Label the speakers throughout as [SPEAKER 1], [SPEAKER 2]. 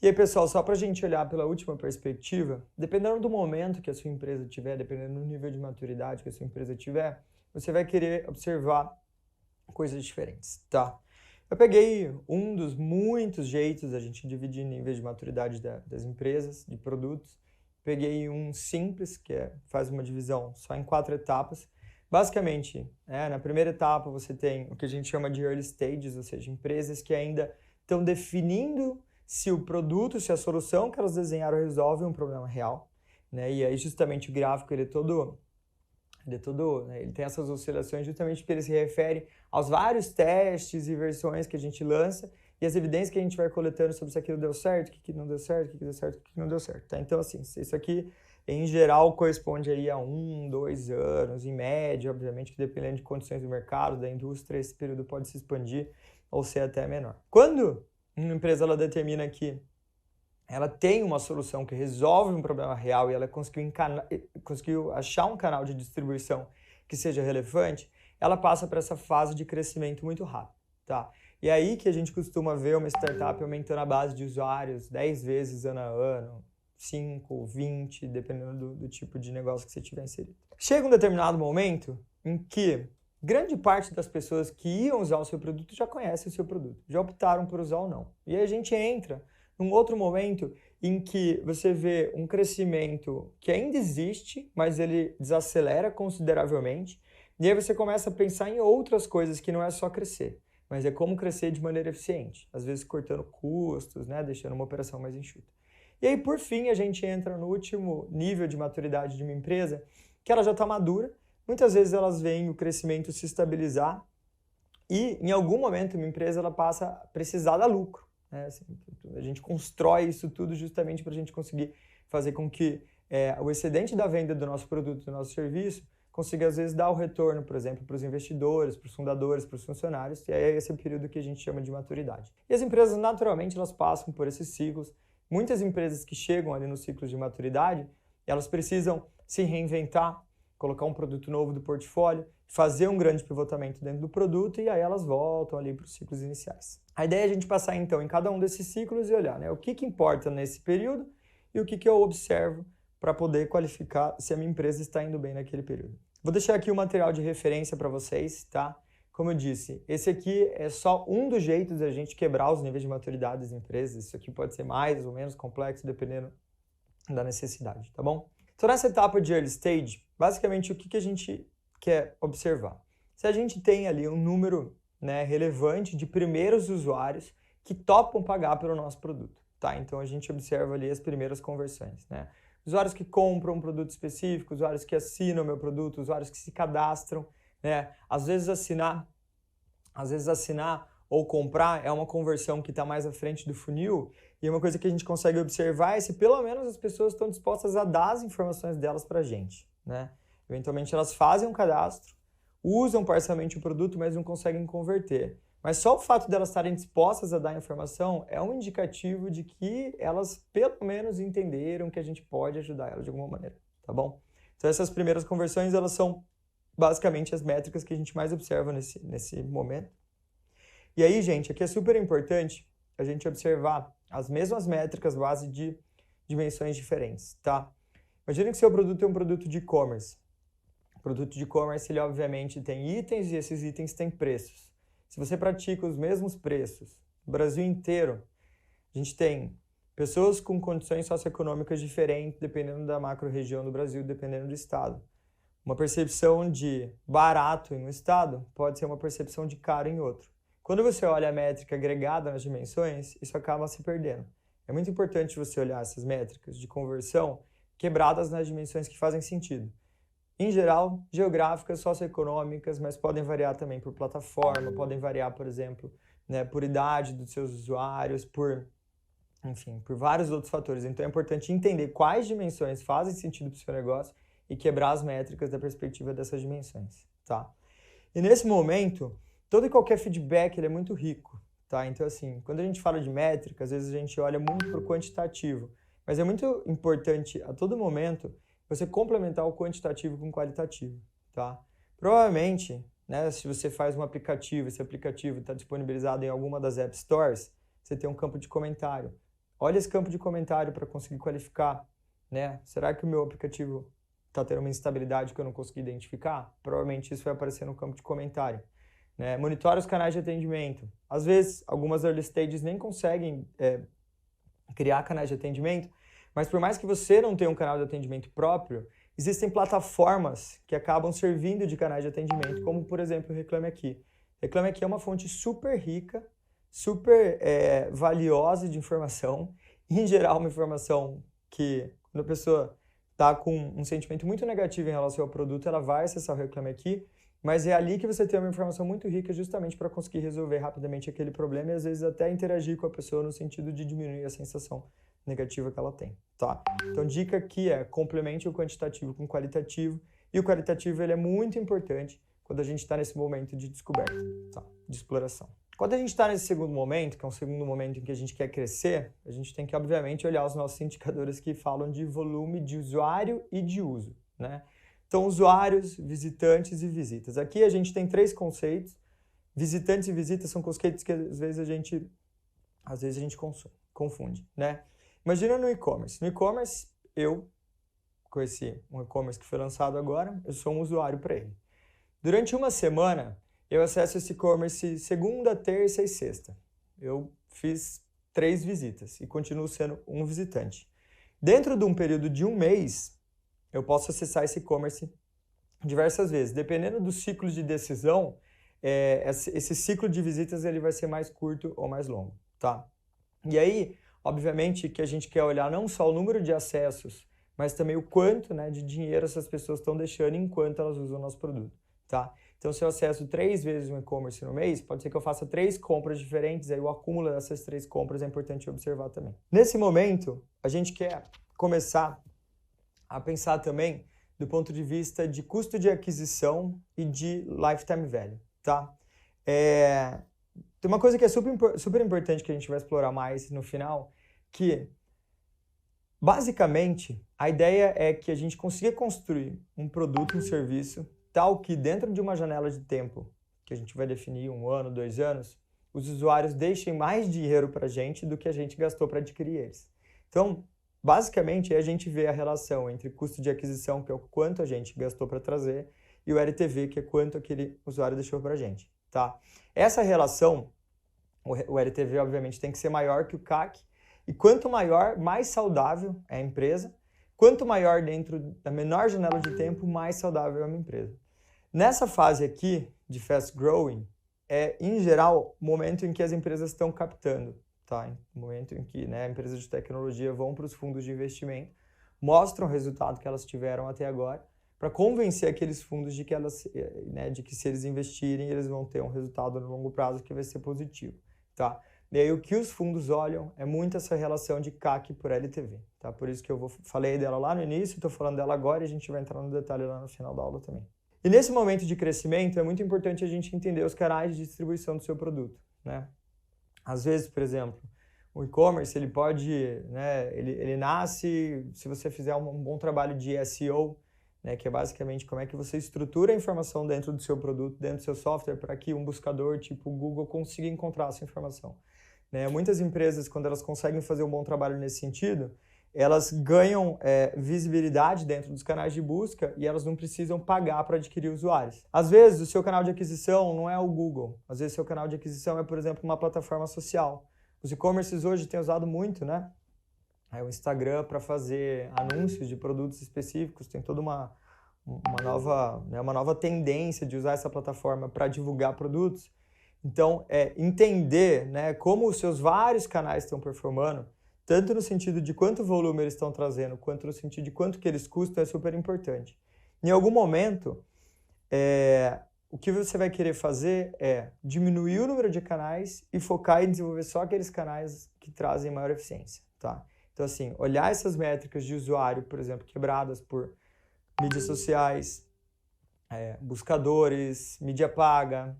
[SPEAKER 1] E aí, pessoal, só para a gente olhar pela última perspectiva, dependendo do momento que a sua empresa tiver, dependendo do nível de maturidade que a sua empresa tiver, você vai querer observar coisas diferentes, tá? Eu peguei um dos muitos jeitos da gente dividir níveis de maturidade das empresas, de produtos. Peguei um simples, faz uma divisão só em 4 etapas. Basicamente, na primeira etapa você tem o que a gente chama de early stages, ou seja, empresas que ainda estão definindo se o produto, se a solução que elas desenharam resolve um problema real, né? E aí justamente o gráfico ele tem essas oscilações justamente porque ele se refere aos vários testes e versões que a gente lança e as evidências que a gente vai coletando sobre se aquilo deu certo, o que não deu certo, o que deu certo, o que não deu certo, tá? Então, assim, isso aqui, em geral, corresponde aí a 1, 2 anos, em média, obviamente, que dependendo de condições do mercado, da indústria, esse período pode se expandir ou ser até menor. Quando uma empresa ela determina que ela tem uma solução que resolve um problema real e ela conseguiu achar um canal de distribuição que seja relevante, ela passa para essa fase de crescimento muito rápido, tá? E é aí que a gente costuma ver uma startup aumentando a base de usuários 10 vezes ano a ano, 5, 20, dependendo do tipo de negócio que você tiver inserido. Chega um determinado momento em que grande parte das pessoas que iam usar o seu produto já conhecem o seu produto, já optaram por usar ou não. E aí a gente entra num outro momento em que você vê um crescimento que ainda existe, mas ele desacelera consideravelmente, e aí você começa a pensar em outras coisas que não é só crescer, mas é como crescer de maneira eficiente, às vezes cortando custos, né, deixando uma operação mais enxuta. E aí, por fim, a gente entra no último nível de maturidade de uma empresa, que ela já está madura, muitas vezes elas veem o crescimento se estabilizar e, em algum momento, uma empresa ela passa a precisar dar lucro. Assim, a gente constrói isso tudo justamente para a gente conseguir fazer com que o excedente da venda do nosso produto, do nosso serviço, consiga às vezes dar o retorno, por exemplo, para os investidores, para os fundadores, para os funcionários, e aí é esse o período que a gente chama de maturidade. E as empresas, naturalmente, elas passam por esses ciclos. Muitas empresas que chegam ali nos ciclos de maturidade, elas precisam se reinventar, colocar um produto novo do portfólio, fazer um grande pivotamento dentro do produto e aí elas voltam ali para os ciclos iniciais. A ideia é a gente passar então em cada um desses ciclos e olhar, né, o que importa nesse período e o que eu observo para poder qualificar se a minha empresa está indo bem naquele período. Vou deixar aqui o material de referência para vocês, tá? Como eu disse, esse aqui é só um dos jeitos da gente quebrar os níveis de maturidade das empresas. Isso aqui pode ser mais ou menos complexo dependendo da necessidade, tá bom? Então, nessa etapa de early stage, basicamente o que a gente quer observar? Se a gente tem ali um número, né, relevante de primeiros usuários que topam pagar pelo nosso produto, tá? Então, a gente observa ali as primeiras conversões, né? Usuários que compram um produto específico, usuários que assinam o meu produto, usuários que se cadastram, né? Às vezes assinar ou comprar é uma conversão que está mais à frente do funil, e uma coisa que a gente consegue observar é se pelo menos as pessoas estão dispostas a dar as informações delas para a gente, né? Eventualmente elas fazem um cadastro, usam parcialmente o produto, mas não conseguem converter. Mas só o fato delas estarem dispostas a dar informação é um indicativo de que elas pelo menos entenderam que a gente pode ajudar elas de alguma maneira, tá bom? Então essas primeiras conversões, elas são basicamente as métricas que a gente mais observa nesse momento. E aí, gente, aqui é super importante a gente observar as mesmas métricas base de dimensões diferentes, tá? Imagina que seu produto é um produto de e-commerce. O produto de e-commerce, ele obviamente tem itens e esses itens têm preços. Se você pratica os mesmos preços no Brasil inteiro, a gente tem pessoas com condições socioeconômicas diferentes, dependendo da macro-região do Brasil, dependendo do estado. Uma percepção de barato em um estado pode ser uma percepção de caro em outro. Quando você olha a métrica agregada nas dimensões, isso acaba se perdendo. É muito importante você olhar essas métricas de conversão quebradas nas dimensões que fazem sentido. Em geral, geográficas, socioeconômicas, mas podem variar também por plataforma, podem variar, por exemplo, né, por idade dos seus usuários, por vários outros fatores. Então é importante entender quais dimensões fazem sentido para o seu negócio e quebrar as métricas da perspectiva dessas dimensões, tá? E nesse momento, todo e qualquer feedback ele é muito rico, tá? Então, assim, quando a gente fala de métrica, às vezes a gente olha muito para o quantitativo, mas é muito importante a todo momento você complementar o quantitativo com o qualitativo, tá? Provavelmente, né, se você faz um aplicativo, esse aplicativo está disponibilizado em alguma das App Stores, você tem um campo de comentário. olha esse campo de comentário para conseguir qualificar, né? Será que o meu aplicativo está tendo uma instabilidade que eu não consegui identificar? Provavelmente isso vai aparecer no campo de comentário. Né? Monitora os canais de atendimento. Às vezes, algumas early stages nem conseguem criar canais de atendimento, mas por mais que você não tenha um canal de atendimento próprio, existem plataformas que acabam servindo de canais de atendimento, como, por exemplo, o Reclame Aqui. Reclame Aqui é uma fonte super rica, super valiosa de informação, e, em geral, uma informação que, quando a pessoa está com um sentimento muito negativo em relação ao produto, ela vai acessar o Reclame Aqui, mas é ali que você tem uma informação muito rica justamente para conseguir resolver rapidamente aquele problema e, às vezes, até interagir com a pessoa no sentido de diminuir a sensação negativa que ela tem, tá? Então, dica aqui é complemente o quantitativo com o qualitativo, e o qualitativo ele é muito importante quando a gente está nesse momento de descoberta, tá? De exploração. Quando a gente está nesse segundo momento, que é um segundo momento em que a gente quer crescer, a gente tem que, obviamente, olhar os nossos indicadores que falam de volume de usuário e de uso, né? Então, usuários, visitantes e visitas. Aqui a gente tem 3 conceitos. Visitantes e visitas são conceitos que às vezes a gente confunde, né? Imagina no e-commerce. No e-commerce, eu conheci um e-commerce que foi lançado agora, eu sou um usuário para ele. Durante uma semana, eu acesso esse e-commerce segunda, terça e sexta. Eu fiz 3 visitas e continuo sendo um visitante. Dentro de um período de um mês, eu posso acessar esse e-commerce diversas vezes. Dependendo do ciclo de decisão, esse ciclo de visitas ele vai ser mais curto ou mais longo, tá? E aí, obviamente, que a gente quer olhar não só o número de acessos, mas também o quanto, né, de dinheiro essas pessoas estão deixando enquanto elas usam o nosso produto, tá? Então, se eu acesso 3 vezes um e-commerce no mês, pode ser que eu faça 3 compras diferentes, aí o acúmulo dessas 3 compras é importante observar também. Nesse momento, a gente quer começar a pensar também do ponto de vista de custo de aquisição e de lifetime value, tá? Tem uma coisa que é super importante que a gente vai explorar mais no final, que basicamente a ideia é que a gente consiga construir um produto, um serviço, tal que dentro de uma janela de tempo, que a gente vai definir 1 ano, 2 anos, os usuários deixem mais dinheiro para a gente do que a gente gastou para adquirir eles. Então, basicamente, a gente vê a relação entre custo de aquisição, que é o quanto a gente gastou para trazer, e o LTV, que é quanto aquele usuário deixou para a gente, tá? Essa relação, o LTV, obviamente, tem que ser maior que o CAC, e quanto maior, mais saudável é a empresa, quanto maior dentro da menor janela de tempo, mais saudável é uma empresa. Nessa fase aqui, de fast growing, em geral, o momento em que as empresas estão captando, tá? No momento em que, né, empresas de tecnologia vão para os fundos de investimento, mostram o resultado que elas tiveram até agora, para convencer aqueles fundos de que de que se eles investirem, eles vão ter um resultado no longo prazo que vai ser positivo, tá? E aí o que os fundos olham é muito essa relação de CAC por LTV, tá? Por isso que eu falei dela lá no início, estou falando dela agora e a gente vai entrar no detalhe lá no final da aula também. E nesse momento de crescimento é muito importante a gente entender os canais de distribuição do seu produto, né? Às vezes, por exemplo, o e-commerce, ele pode, né, ele nasce, se você fizer um bom trabalho de SEO, né, que é basicamente como é que você estrutura a informação dentro do seu produto, dentro do seu software, para que um buscador tipo o Google consiga encontrar essa informação. Né? Muitas empresas, quando elas conseguem fazer um bom trabalho nesse sentido, elas ganham visibilidade dentro dos canais de busca e elas não precisam pagar para adquirir usuários. Às vezes, o seu canal de aquisição não é o Google. Às vezes, o seu canal de aquisição é, por exemplo, uma plataforma social. Os e-commerces hoje têm usado muito, né? O Instagram para fazer anúncios de produtos específicos. Tem toda uma nova tendência de usar essa plataforma para divulgar produtos. Então, entender, né, como os seus vários canais estão performando, tanto no sentido de quanto volume eles estão trazendo, quanto no sentido de quanto que eles custam, é super importante. Em algum momento, o que você vai querer fazer é diminuir o número de canais e focar em desenvolver só aqueles canais que trazem maior eficiência, tá? Então, assim, olhar essas métricas de usuário, por exemplo, quebradas por mídias sociais, buscadores, mídia paga,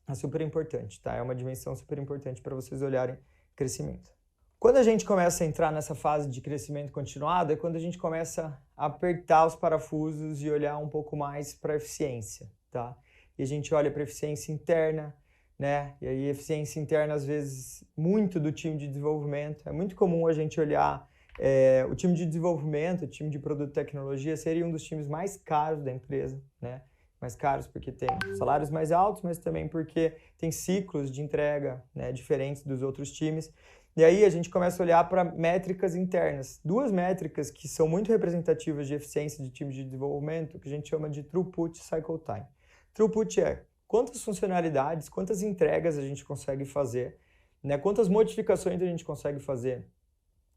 [SPEAKER 1] é super importante, tá? É uma dimensão super importante para vocês olharem crescimento. Quando a gente começa a entrar nessa fase de crescimento continuado, é quando a gente começa a apertar os parafusos e olhar um pouco mais para a eficiência, tá? E a gente olha para a eficiência interna, né? E aí eficiência interna, às vezes, muito do time de desenvolvimento. É muito comum a gente olhar o time de desenvolvimento, o time de produto e tecnologia seria um dos times mais caros da empresa, né? Mais caros porque tem salários mais altos, mas também porque tem ciclos de entrega, né, diferentes dos outros times. E aí a gente começa a olhar para métricas internas. Duas métricas que são muito representativas de eficiência de time de desenvolvimento, que a gente chama de throughput e cycle time. Throughput é quantas funcionalidades, quantas entregas a gente consegue fazer, né, quantas modificações a gente consegue fazer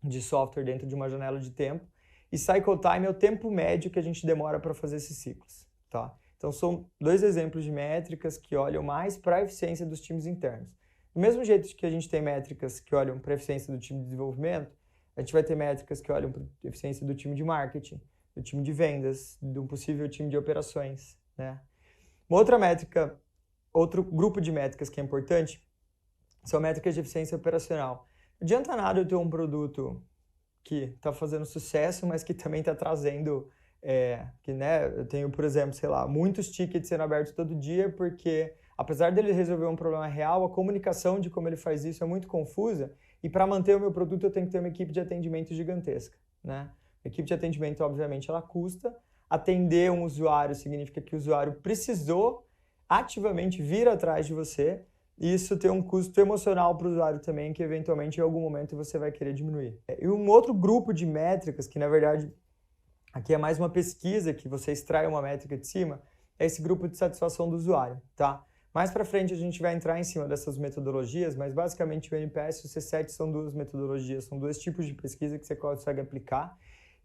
[SPEAKER 1] de software dentro de uma janela de tempo. E cycle time é o tempo médio que a gente demora para fazer esses ciclos, tá? Então, são dois exemplos de métricas que olham mais para a eficiência dos times internos. Do mesmo jeito que a gente tem métricas que olham para a eficiência do time de desenvolvimento, a gente vai ter métricas que olham para a eficiência do time de marketing, do time de vendas, de um possível time de operações, né? Uma outra métrica, outro grupo de métricas que é importante, são métricas de eficiência operacional. Não adianta nada eu ter um produto que está fazendo sucesso, mas que também está trazendo... né, eu tenho, por exemplo, sei lá, muitos tickets sendo abertos todo dia, porque apesar dele resolver um problema real, a comunicação de como ele faz isso é muito confusa, e para manter o meu produto eu tenho que ter uma equipe de atendimento gigantesca, né? A equipe de atendimento, obviamente, ela custa. Atender um usuário significa que o usuário precisou ativamente vir atrás de você, e isso tem um custo emocional para o usuário também, que eventualmente em algum momento você vai querer diminuir. E um outro grupo de métricas, que na verdade aqui é mais uma pesquisa que você extrai uma métrica de cima, é esse grupo de satisfação do usuário, tá? Mais para frente a gente vai entrar em cima dessas metodologias, mas basicamente o NPS e o C7 são duas metodologias, são dois tipos de pesquisa que você consegue aplicar.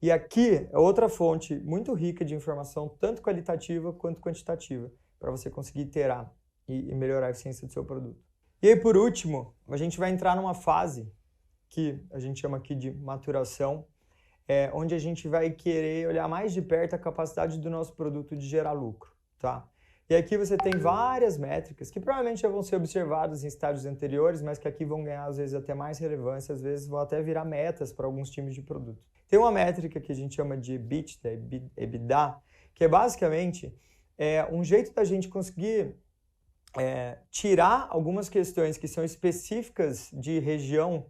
[SPEAKER 1] E aqui é outra fonte muito rica de informação, tanto qualitativa quanto quantitativa, para você conseguir iterar e melhorar a eficiência do seu produto. E aí, por último, a gente vai entrar numa fase que a gente chama aqui de maturação, onde a gente vai querer olhar mais de perto a capacidade do nosso produto de gerar lucro, tá? E aqui você tem várias métricas que provavelmente já vão ser observadas em estágios anteriores, mas que aqui vão ganhar às vezes até mais relevância, às vezes vão até virar metas para alguns times de produto. Tem uma métrica que a gente chama de EBITDA, que é basicamente um jeito da gente conseguir tirar algumas questões que são específicas de região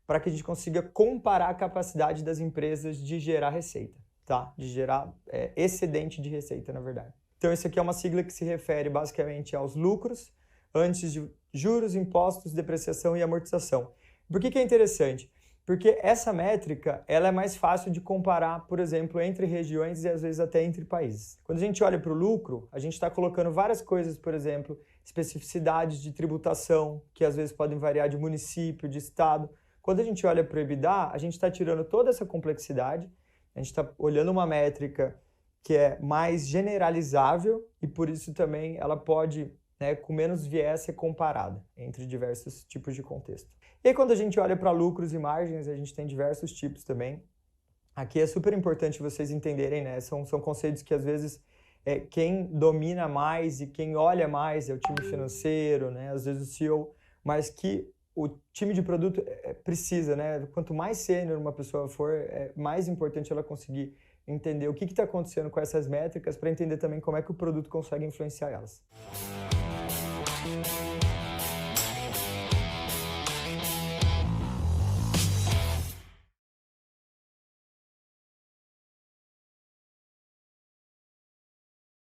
[SPEAKER 1] para que a gente consiga comparar a capacidade das empresas de gerar receita, tá? De gerar excedente de receita, na verdade. Então, isso aqui é uma sigla que se refere basicamente aos lucros antes de juros, impostos, depreciação e amortização. Por que é interessante? Porque essa métrica ela é mais fácil de comparar, por exemplo, entre regiões e às vezes até entre países. Quando a gente olha para o lucro, a gente está colocando várias coisas, por exemplo, especificidades de tributação, que às vezes podem variar de município, de estado. Quando a gente olha para o EBITDA, a gente está tirando toda essa complexidade, a gente está olhando uma métrica que é mais generalizável e por isso também ela pode, né, com menos viés, ser comparada entre diversos tipos de contexto. E aí, quando a gente olha para lucros e margens, a gente tem diversos tipos também. Aqui é super importante vocês entenderem, né? São conceitos que às vezes quem domina mais e quem olha mais é o time financeiro, né? Às vezes o CEO, mas que o time de produto precisa, né? Quanto mais sênior uma pessoa for, é mais importante ela conseguir entender o que está acontecendo com essas métricas para entender também como é que o produto consegue influenciar elas.